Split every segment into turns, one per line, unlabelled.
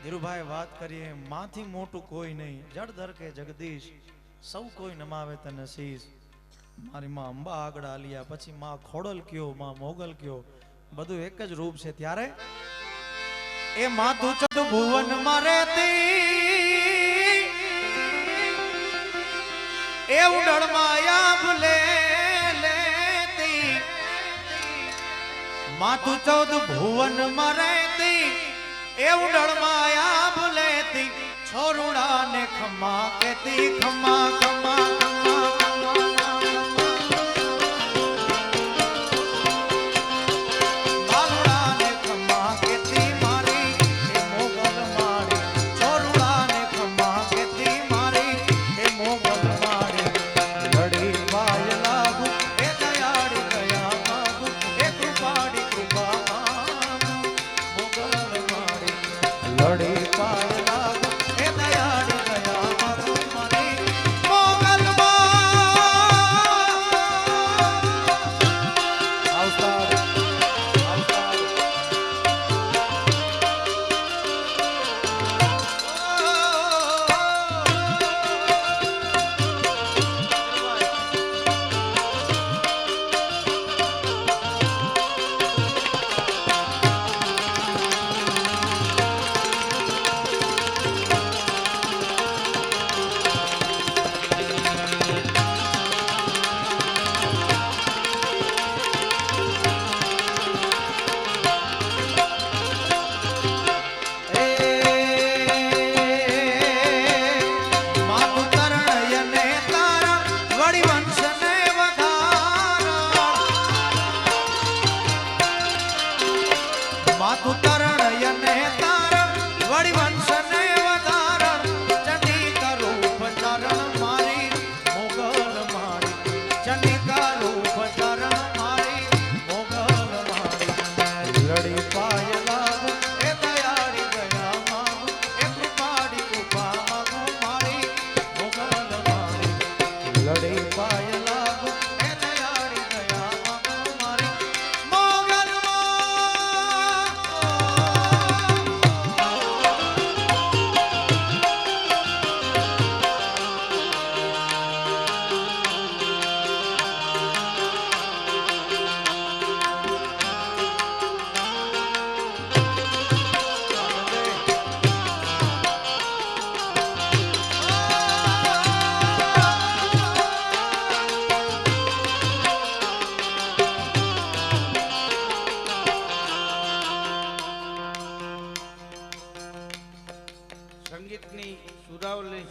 ધીરુભાઈ વાત કરીએ માથી મોટું કોઈ નહીં, જળ ધર કે જગદીશ સૌ કોઈ નમાવે તને શીશ. મારી માં અંબા આગળ આલિયા, પછી માં ખોડલ કયો, માં મોગલ કયો, બધું એક જ રૂપ છે. ત્યારે એ માથું ચડ ભુવન માં રહેતી, એ ઉડળ માયા ભૂલે લેતી. માથું 14 ભુવન માં રહેતી, એ ઉડળ માયા ભૂલેતી. છોરુડા ને ખમા કેતી, ખમા ખમા ખમા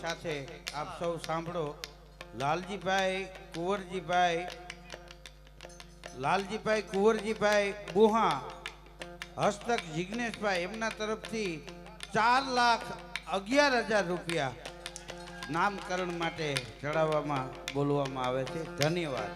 સાથે આપ સૌ સાંભળો. લાલજીભાઈ કુંવરજીભાઈ બુહા હસ્તક જિગ્નેશભાઈ એમના તરફથી 4,11,000 રૂપિયા નામકરણ માટે ચડાવવામાં બોલવામાં આવે છે. ધન્યવાદ.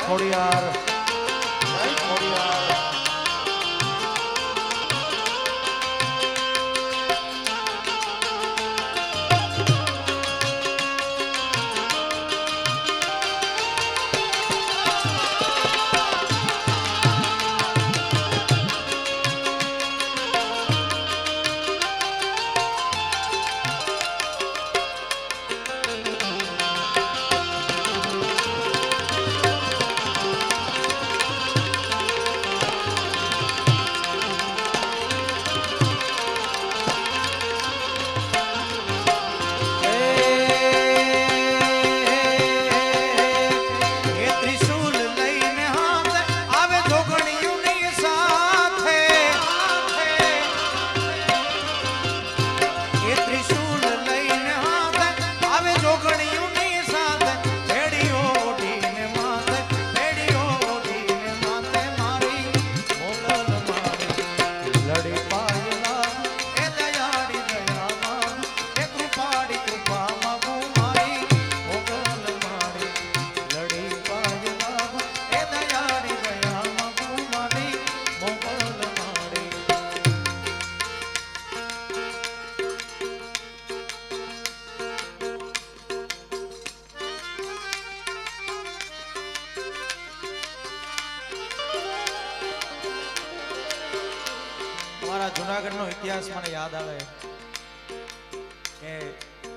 ખોડિયાર, જય ખોડિયાર. અમારા જુનાગઢનો ઇતિહાસ મને યાદ આવે કે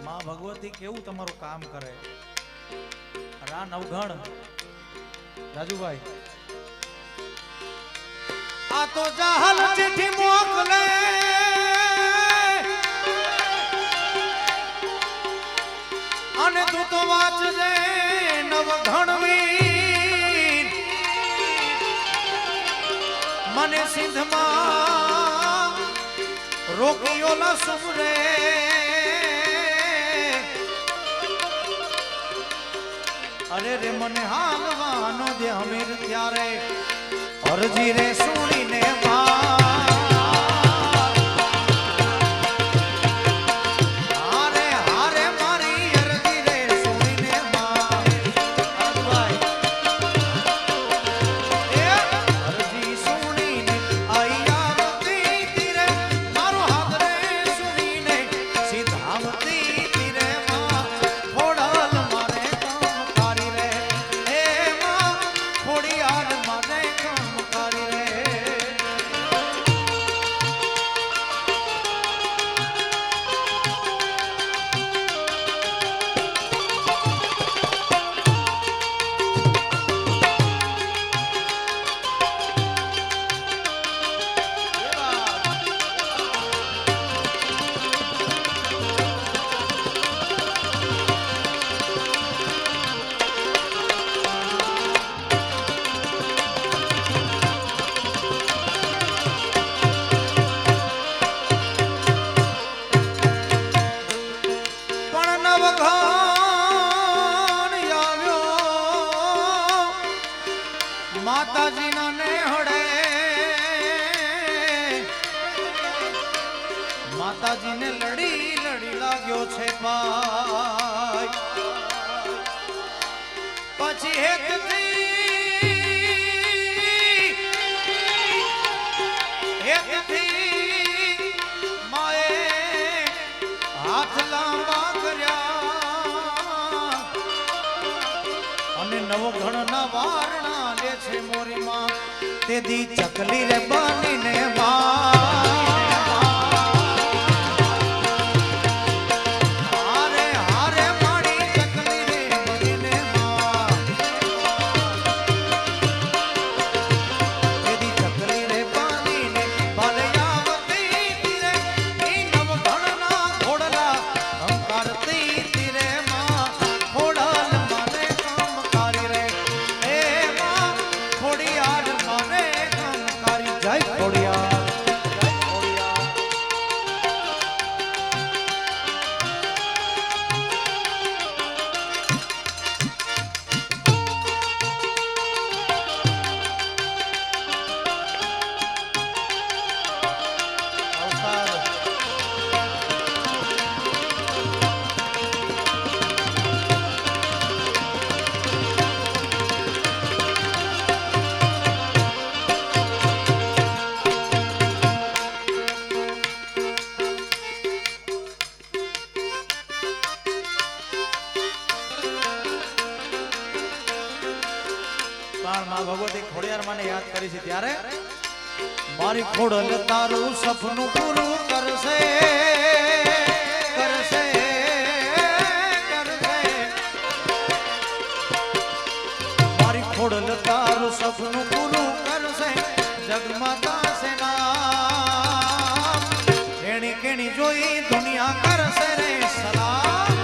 માં ભગવતી કેવું તમારું કામ કરે. રા નવઘણ રાજુભાઈ આ તો જાહલ ચિઠ્ઠી મોકલે અને તું તો વાંચજે નવઘણ વીર મને સિંધમાં રોકીઓ ન સુમરે અરે રે મને હાલવાનો દે હમીર ત્યારે અરજી રે સુણીને માતાજીના ને હડે માતાજીને લડી લડી લાગ્યો છે ભાઈ પછી હેકથી માએ હાથ લાંબા કર્યા અને નવઘણના વારણા લે છે મોરીમાં તે દી ચકલી રે બનીને હારે હારે માડી ચકલી રે બનીને તે દી ચકલી રે બનીને ભલયાવતી તીરે ઈ નવઘણના ઘોડલા અંકારતી તીરે માં ઘોડલ મને કામકારી રે એ માં ખોડિયાર મને કામકારી જય ખોડિયાર ભગવતી ખોડિયાર મને યાદ કરી છે ત્યારે મારી ખોડલ તારું સપનું પૂરું કરશે કરશે કરશે મારી ખોડલ તારું સપનું પૂરું કરશે જગમાતા સેના એણી કેણી જોઈ દુનિયા કરશે રે સલામ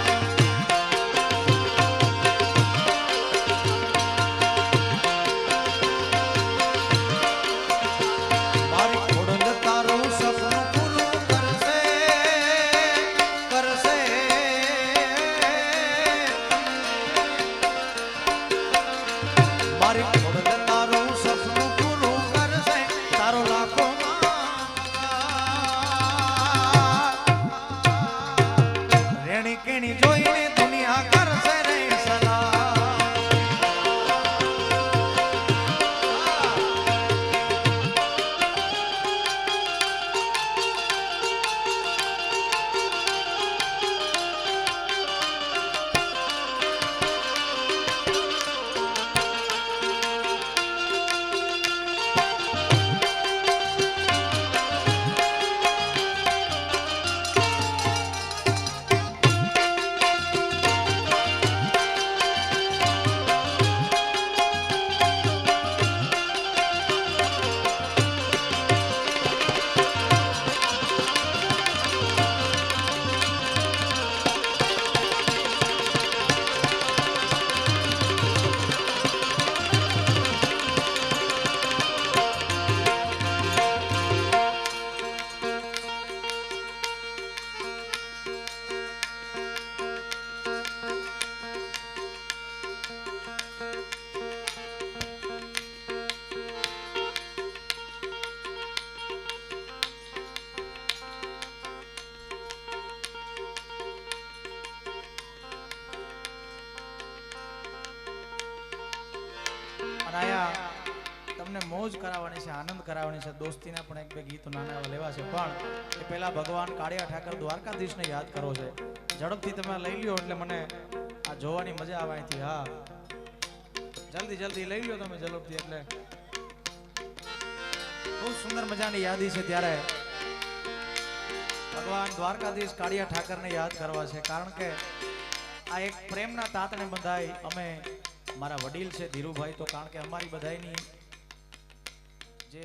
મારી ખોડલ તારું સપનું પૂરું કરશે તારો લાખો માં અને આયા તમને મોજ કરાવવાની છે, આનંદ કરાવવાની છે. દોસ્તીના પણ એક બે ગીતો નાના એવા લેવા છે, પણ એ પહેલા ભગવાન કાળિયા ઠાકર દ્વારકાધીશને યાદ કરો છે. ઝડપથી તમે લઈ લ્યો એટલે મને આ જોવાની મજા આવે અહીંથી. હા, જલ્દી જલ્દી લઈ લ્યો તમે ઝડપથી, એટલે ખૂબ સુંદર મજાની યાદી છે. ત્યારે ભગવાન દ્વારકાધીશ કાળિયા ઠાકરને યાદ કરવા છે, કારણ કે આ એક પ્રેમના તાતણે બંધાય. અમે મારા વડીલ છે ધીરુભાઈ, તો કારણ કે અમારી બધાયની જે